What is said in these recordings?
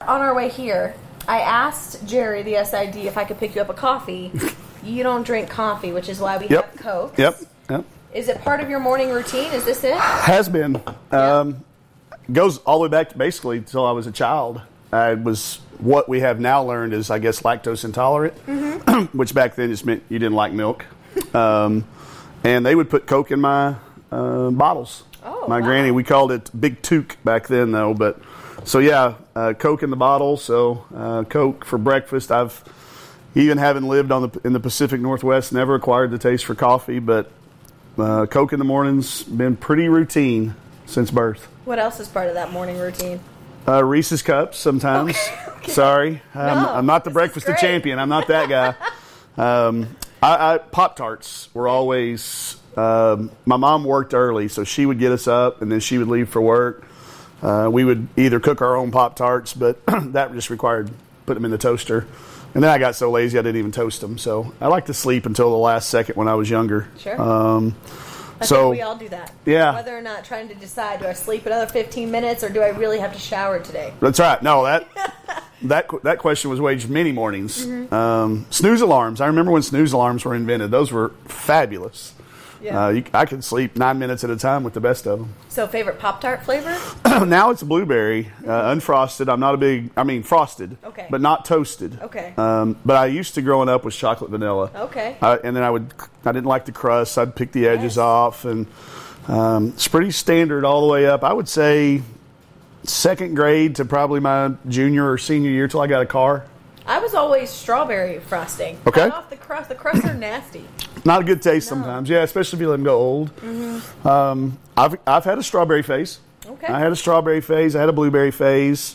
On our way here, I asked Jerry, the SID, if I could pick you up a coffee. You don't drink coffee, which is why we have Coke. Yep. Is it part of your morning routine? Is this it? Has been. Goes all the way back to basically until I was a child. I was what we have now learned is, I guess, lactose intolerant, which back then just meant you didn't like milk. And they would put Coke in my bottles. Oh, my granny, we called it Big Took back then, though. But so Coke in the bottle. So Coke for breakfast. I've even having lived in the Pacific Northwest, never acquired the taste for coffee, but Coke in the morning's been pretty routine since birth. What else is part of that morning routine? Reese's Cups sometimes. Okay. Sorry. I'm not the breakfast of champion. I'm not that guy. Pop-Tarts were always... my mom worked early, so she would get us up, and then she would leave for work. We would either cook our own Pop-Tarts, but that just required putting them in the toaster. And then I got so lazy I didn't even toast them. So I like to sleep until the last second when I was younger. Sure. I think we all do that. Yeah. Whether or not trying to decide, do I sleep another 15 minutes or do I really have to shower today? That's right. No, that question was waged many mornings. Snooze alarms. I remember when snooze alarms were invented. Those were fabulous. Yeah. I could sleep 9 minutes at a time with the best of them. So favorite Pop-Tart flavor? Now it's blueberry, unfrosted. I'm not a big, frosted, okay, but not toasted. Okay. But I used to growing up with chocolate vanilla. Okay. And then I didn't like the crust. I'd pick the edges off, and it's pretty standard all the way up. I would say second grade to probably my junior or senior year till I got a car. I was always strawberry frosting. Okay. Cut off the crust. The crusts are nasty. Not a good taste sometimes. Yeah, especially if you let them go old. I've had a strawberry phase. Okay. I had a strawberry phase. I had a blueberry phase.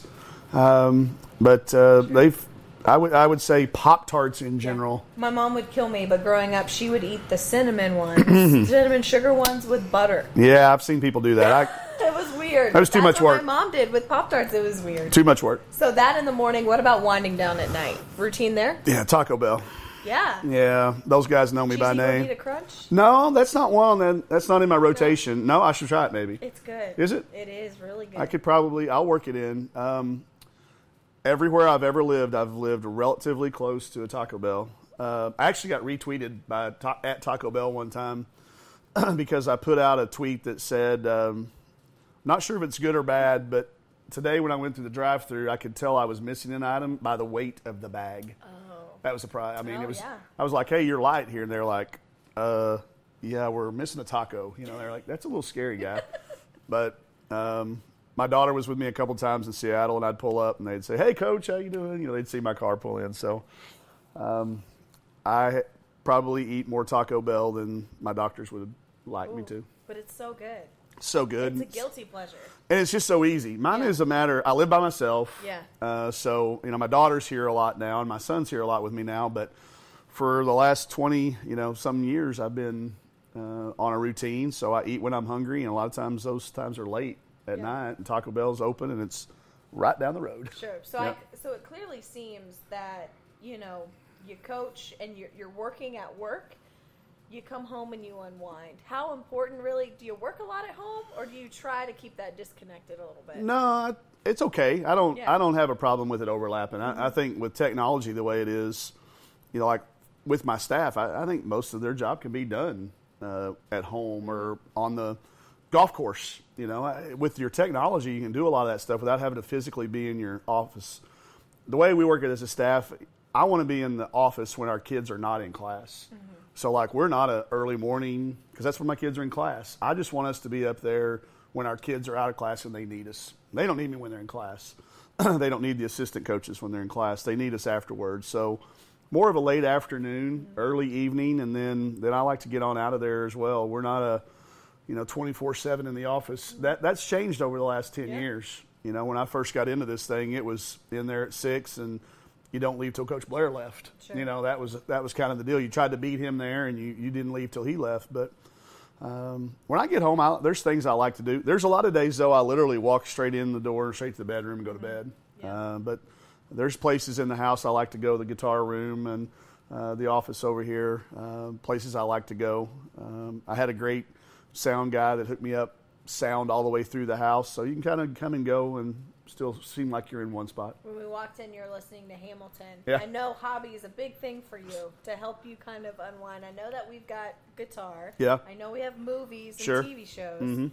But I would say Pop-Tarts in general. My mom would kill me, but growing up, she would eat the cinnamon ones, cinnamon sugar ones with butter. Yeah, I've seen people do that. It was weird. That was too much work. My mom did with Pop-Tarts. It was weird. Too much work. So that in the morning. What about winding down at night? Routine there? Yeah, Taco Bell. Yeah. Yeah, those guys know me by name. Cheesy Gordita Crunch? No, that's not one. That's not in my rotation. No, I should try it maybe. It's good. Is it? It is really good. I'll work it in. Everywhere I've ever lived, I've lived relatively close to a Taco Bell. I actually got retweeted at Taco Bell one time because I put out a tweet that said, not sure if it's good or bad, but today when I went through the drive-thru, I could tell I was missing an item by the weight of the bag. Oh. That was a surprise. I mean, I was like, hey, you're light here. And they're like, yeah, we're missing a taco. They're like, that's a little scary, guy. But my daughter was with me a couple times in Seattle, and I'd pull up, and they'd say, hey, Coach, how you doing? They'd see my car pull in. So I probably eat more Taco Bell than my doctors would like me to. But it's so good. So good. It's a guilty pleasure. And it's just so easy. Mine is a matter, I live by myself. Yeah. So, my daughter's here a lot now, and my son's here a lot with me now. But for the last 20, some years, I've been on a routine. So I eat when I'm hungry, and a lot of times those times are late at night, and Taco Bell's open, and it's right down the road. Sure. So so it clearly seems that, you coach and you're working at work. You come home and you unwind. How important, really, do you work a lot at home, or do you try to keep that disconnected a little bit? No, it's okay. I don't have a problem with it overlapping. I think with technology the way it is, like with my staff, I think most of their job can be done at home or on the golf course. With your technology, you can do a lot of that stuff without having to physically be in your office. The way we work it as a staff, I want to be in the office when our kids are not in class. Mm-hmm. So, we're not an early morning, because that's when my kids are in class. I just want us to be up there when our kids are out of class and they need us. They don't need me when they're in class. They don't need the assistant coaches when they're in class. They need us afterwards. So, more of a late afternoon, early evening, and then I like to get on out of there as well. We're not a, 24/7 in the office. That's changed over the last 10 years. When I first got into this thing, it was in there at 6 and you don't leave till Coach Blair left. Sure. That was kind of the deal. You tried to beat him there, and you didn't leave till he left. But when I get home, there's things I like to do. There's a lot of days, though, I literally walk straight in the door, straight to the bedroom, and go to bed. Yeah. But there's places in the house I like to go, the guitar room and the office over here, places I like to go. I had a great sound guy that hooked me up sound all the way through the house, so you can kind of come and go and still seem like you're in one spot. When we walked in, you're listening to Hamilton. Yeah. I know hobby is a big thing for you to help you kind of unwind. I know that we've got guitar. Yeah. I know we have movies and Sure. TV shows. Mm-hmm.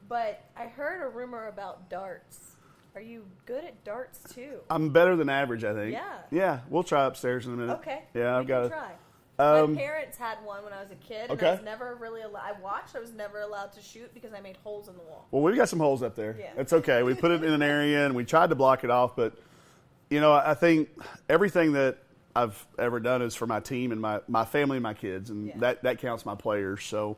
But I heard a rumor about darts. Are you good at darts too? I'm better than average, I think. Yeah. Yeah, we'll try upstairs in a minute. Okay. Yeah, I've got to to try. Um, My parents had one when I was a kid, and okay. I was never really allowed. I watched. I was never allowed to shoot because I made holes in the wall. Well, we've got some holes up there. Yeah. It's okay. We put it in an area, and we tried to block it off. But, I think everything that I've ever done is for my team and my family and my kids, and that counts my players. So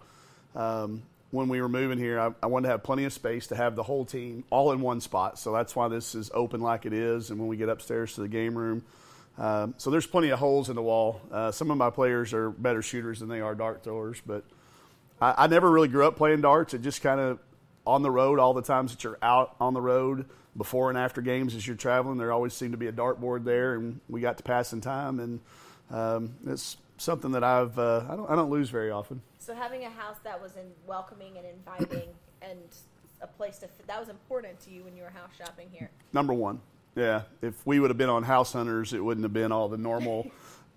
when we were moving here, I wanted to have plenty of space to have the whole team all in one spot. So that's why this is open like it is. And when we get upstairs to the game room, so there's plenty of holes in the wall. Some of my players are better shooters than they are dart throwers, but I never really grew up playing darts. It just kind of on the road, all the times that you're out on the road before and after games as you're traveling, there always seemed to be a dartboard there, and we got to pass in time, and it's something that I don't lose very often. So having a house that was welcoming and inviting and a place that was important to you when you were house shopping here. Number one. Yeah, if we would have been on House Hunters, it wouldn't have been all the normal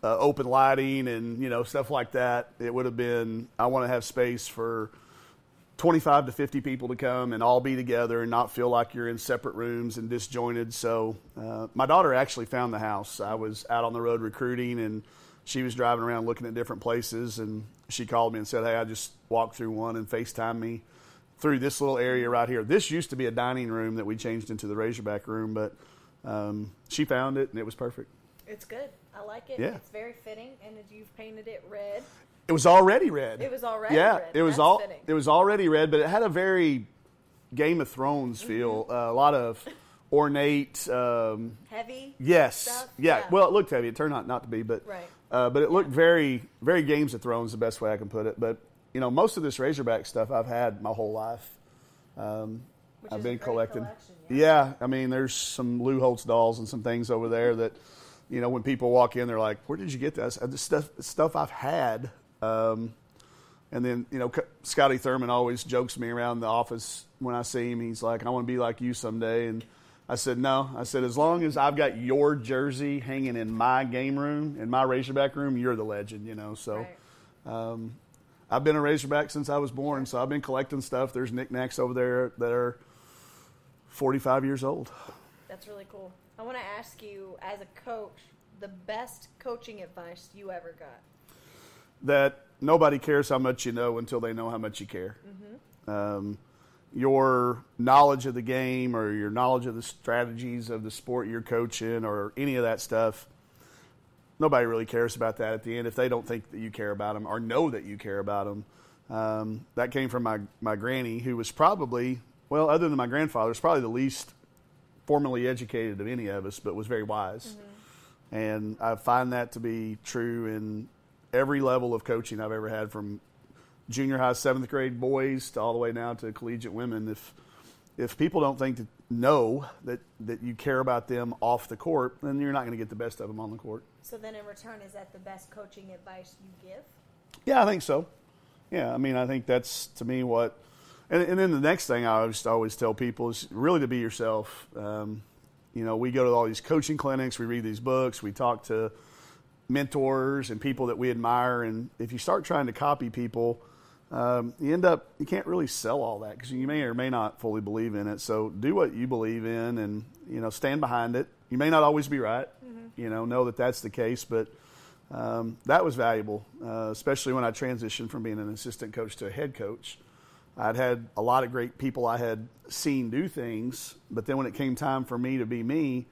open lighting and, stuff like that. It would have been, I want to have space for 25 to 50 people to come and all be together and not feel like you're in separate rooms and disjointed. So my daughter actually found the house. I was out on the road recruiting, and she was driving around looking at different places, and she called me and said, hey, I just walked through one, and FaceTimed me through this little area right here. This used to be a dining room that we changed into the Razorback room, but she found it, and it was perfect. It's good. I like it. Yeah. It's very fitting, and you've painted it red. It was already red. It was already red. It was fitting. It was already red, but it had a very Game of Thrones feel. A lot of ornate, heavy. Yes. Stuff? Yeah. Well, it looked heavy. It turned out not to be, but right. But it looked very, very Games of Thrones. The best way I can put it. But most of this Razorback stuff I've had my whole life. I've been collecting. Yeah, I mean, there's some Lou Holtz dolls and some things over there that, when people walk in, they're like, "Where did you get this?" This stuff I've had. And then, Scotty Thurman always jokes me around the office when I see him. He's like, "I want to be like you someday." And I said, "No." I said, "As long as I've got your jersey hanging in my game room, in my Razorback room, you're the legend." So. Right. I've been a Razorback since I was born, so I've been collecting stuff. There's knickknacks over there that are 45 years old. That's really cool. I want to ask you, as a coach, the best coaching advice you ever got. That nobody cares how much you know until they know how much you care. Mm-hmm. Your knowledge of the game or your knowledge of the strategies of the sport you're coaching or any of that stuff, nobody really cares about that at the end if they don't think that you care about them or know that you care about them. That came from my granny, who was probably, well, other than my grandfather, was probably the least formally educated of any of us, but was very wise. Mm-hmm. And I find that to be true in every level of coaching I've ever had, from junior high, 7th grade boys to all the way now to collegiate women. If people don't know that you care about them off the court, then you're not going to get the best of them on the court. So then in return, is that the best coaching advice you give? Yeah, I think so. Yeah, I mean, I think that's, to me, what – and then the next thing I always tell people is really to be yourself. We go to all these coaching clinics, we read these books, we talk to mentors and people that we admire, and if you start trying to copy people – you can't really sell all that because you may or may not fully believe in it. So do what you believe in and, stand behind it. You may not always be right, know that that's the case, but that was valuable, especially when I transitioned from being an assistant coach to a head coach. I'd had a lot of great people I had seen do things, but then when it came time for me to be me,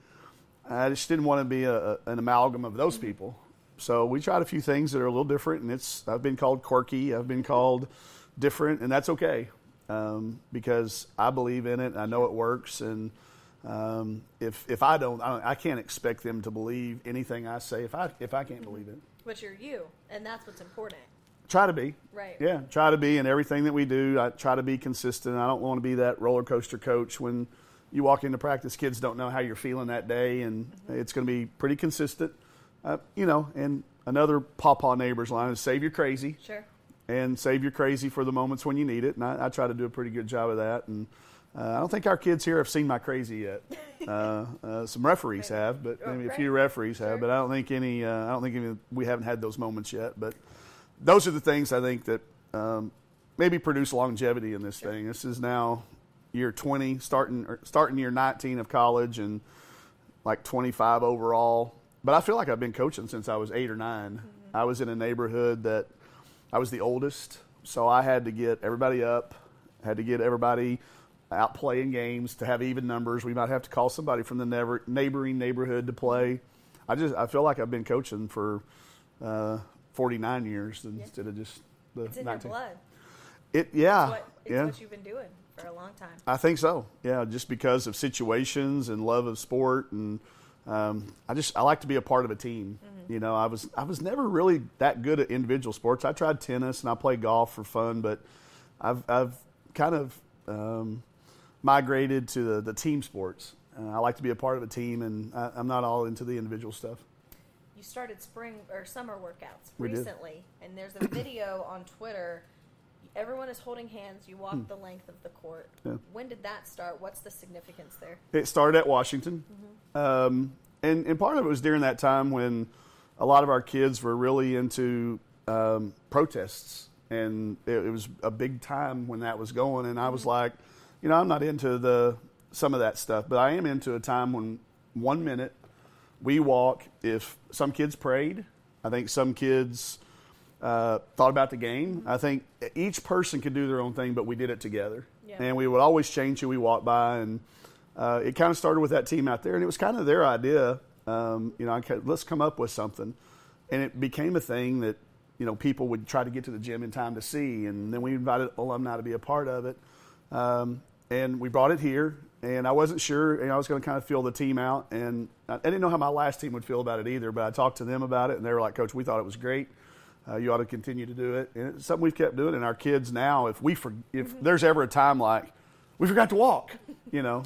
I just didn't want to be an amalgam of those people. So we tried a few things that are a little different, and I've been called quirky, I've been called different, and that's okay, because I believe in it, and I know it works, and if I don't, I can't expect them to believe anything I say if I can't believe it. But you're you, and that's what's important. Try to be. Right. Yeah, try to be in everything that we do. I try to be consistent. I don't want to be that roller coaster coach when you walk into practice, kids don't know how you're feeling that day, and it's going to be pretty consistent. And another pawpaw neighbor's line is save your crazy. Sure. And save your crazy for the moments when you need it. And I try to do a pretty good job of that. And I don't think our kids here have seen my crazy yet. Some referees have, but maybe a few referees have. But I don't think any. I don't think any, we haven't had those moments yet. But those are the things I think that maybe produce longevity in this thing. This is now year 20, starting year 19 of college, and like 25 overall. But I feel like I've been coaching since I was 8 or 9. Mm-hmm. I was in a neighborhood that I was the oldest, so I had to get everybody up, had to get everybody out playing games to have even numbers. We might have to call somebody from the neighboring neighborhood to play. I feel like I've been coaching for 49 years instead of just the it's in 19. Your blood. It's what you've been doing for a long time. I think so. Yeah, just because of situations and love of sport, and I like to be a part of a team. Mm-hmm. You know, I was never really that good at individual sports. I tried tennis and I played golf for fun, but I've kind of migrated to the team sports. I like to be a part of a team, and I'm not all into the individual stuff. You started spring or summer workouts recently, and there's a video on Twitter. Everyone is holding hands. You walk the length of the court. Yeah. When did that start? What's the significance there? It started at Washington. Mm-hmm. And part of it was during that time when a lot of our kids were really into protests. And it was a big time when that was going. And I was like, you know, I'm not into some of that stuff, but I am into a time when 1 minute we walk. If some kids prayed, I think some kids thought about the game. I think each person could do their own thing, but we did it together. Yeah. And we would always change who we walked by. And it kind of started with that team out there, and it was kind of their idea. Let's come up with something. And it became a thing that, you know, people would try to get to the gym in time to see. And then we invited alumni to be a part of it. And we brought it here. And I wasn't sure, and I was going to kind of feel the team out. And I didn't know how my last team would feel about it either, but I talked to them about it, and they were like, Coach, we thought it was great. You ought to continue to do it. And it's something we've kept doing. And our kids now, if there's ever a time like, we forgot to walk, you know,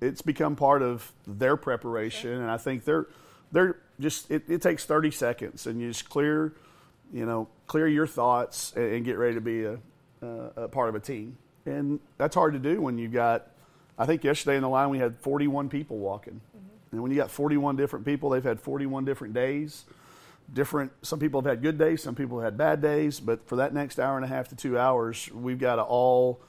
it's become part of their preparation. Sure. And I think they're just, it takes 30 seconds, and you just clear your thoughts and get ready to be a part of a team. And that's hard to do when you've got, I think yesterday in the line we had 41 people walking. Mm-hmm. And when you got 41 different people, they've had 41 different days. Some people have had good days, some people have had bad days, but for that next hour and a half to 2 hours, we've got to all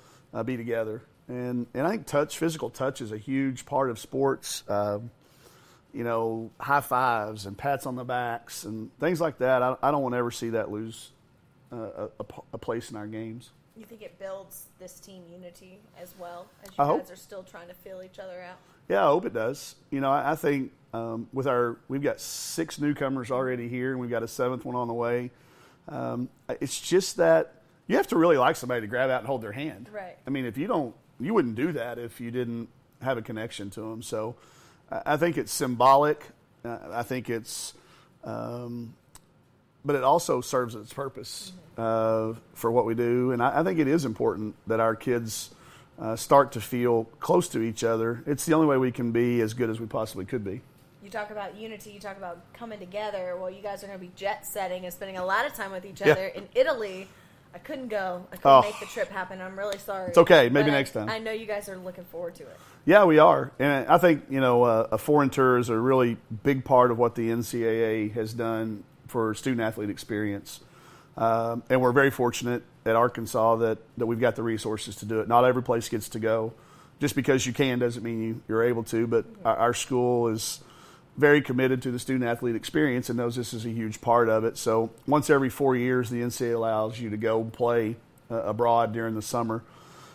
be together. And I think physical touch is a huge part of sports. You know, high fives and pats on the backs and things like that. I don't want to ever see that lose a place in our games. You think it builds this team unity as well, as you guys are still trying to feel each other out? Yeah, I hope it does. You know, I think we've got 6 newcomers already here, and we've got a 7th one on the way. It's just that you have to really like somebody to grab out and hold their hand. Right. I mean, if you wouldn't do that if you didn't have a connection to them. So I think it's symbolic. I think it's, but it also serves its purpose for what we do. And I think it is important that our kids start to feel close to each other. It's the only way we can be as good as we possibly could be. You talk about unity, you talk about coming together. Well, you guys are going to be jet setting and spending a lot of time with each other in Italy. I couldn't go. I couldn't make the trip happen. I'm really sorry. It's okay. Maybe next time. I know you guys are looking forward to it. Yeah, we are. And I think, you know, a foreign tour is a really big part of what the NCAA has done for student-athlete experience. And we're very fortunate at Arkansas that we've got the resources to do it. Not every place gets to go. Just because you can doesn't mean you're able to. But our school is very committed to the student-athlete experience and knows this is a huge part of it. So once every 4 years, the NCAA allows you to go play abroad during the summer.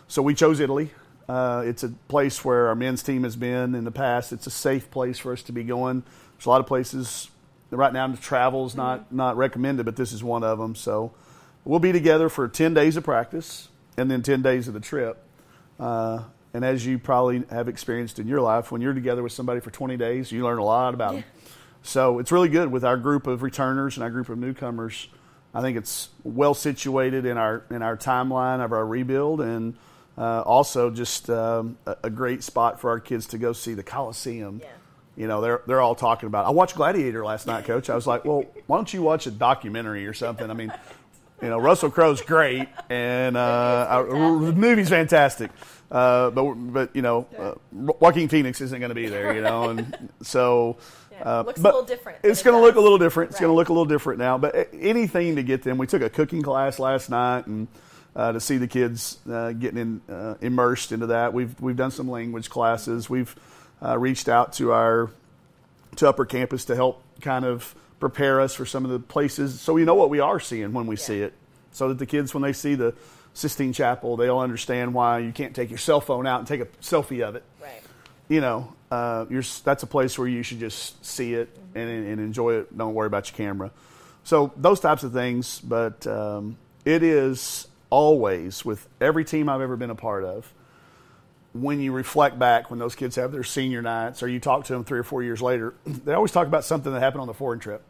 So we chose Italy. It's a place where our men's team has been in the past. It's a safe place for us to be going. There's a lot of places right now travel is not recommended, but this is one of them. So we'll be together for 10 days of practice and then 10 days of the trip. And as you probably have experienced in your life, when you're together with somebody for 20 days, you learn a lot about them. So it's really good with our group of returners and our group of newcomers. I think it's well situated in our timeline of our rebuild, and also just a great spot for our kids to go see the Coliseum. Yeah. You know, they're all talking about, I watched Gladiator last night, Coach. I was like, well, why don't you watch a documentary or something? I mean, Russell Crowe's great, and the movie's fantastic. But Joaquin Phoenix isn't going to be there, and so. Looks a little different. It's going to look a little different. It's going to look a little different now. But anything to get them. We took a cooking class last night, and to see the kids getting immersed into that. We've done some language classes. We've reached out to Upper Campus to help kind of prepare us for some of the places, so we know what we are seeing when we see it, so that the kids, when they see the Sistine Chapel, they'll understand why you can't take your cell phone out and take a selfie of it. Right. That's a place where you should just see it and enjoy it. Don't worry about your camera. So those types of things. But it is always, with every team I've ever been a part of, when you reflect back, when those kids have their senior nights, or you talk to them 3 or 4 years later, they always talk about something that happened on the foreign trip.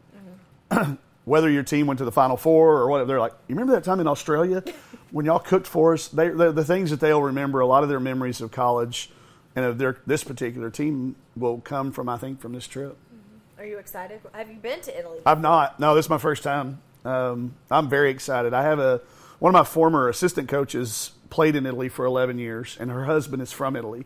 Whether your team went to the Final Four or whatever, they're like, you remember that time in Australia when y'all cooked for us? The things that they'll remember, a lot of their memories of college and of this particular team will come from, I think, from this trip. Are you excited? Have you been to Italy before? I've not. No, this is my first time. I'm very excited. I have one of my former assistant coaches played in Italy for 11 years, and her husband is from Italy.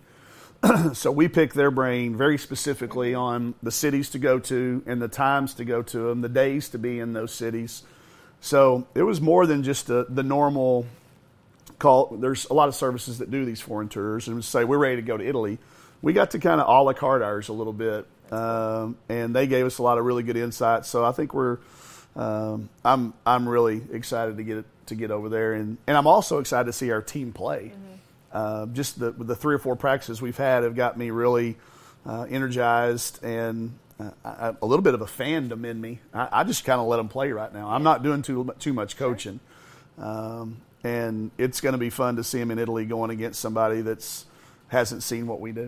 So we picked their brain very specifically on the cities to go to and the times to go to them, the days to be in those cities. So it was more than just the normal call. There's a lot of services that do these foreign tours and say, we're ready to go to Italy. We got to kind of a la carte ours a little bit, and they gave us a lot of really good insights. So I think I'm really excited to get over there, and I'm also excited to see our team play. Just the 3 or 4 practices we've had have got me really energized, and a little bit of a fandom in me. I just kind of let them play right now. I'm not doing too much coaching, and it's going to be fun to see them in Italy going against somebody that's hasn't seen what we do.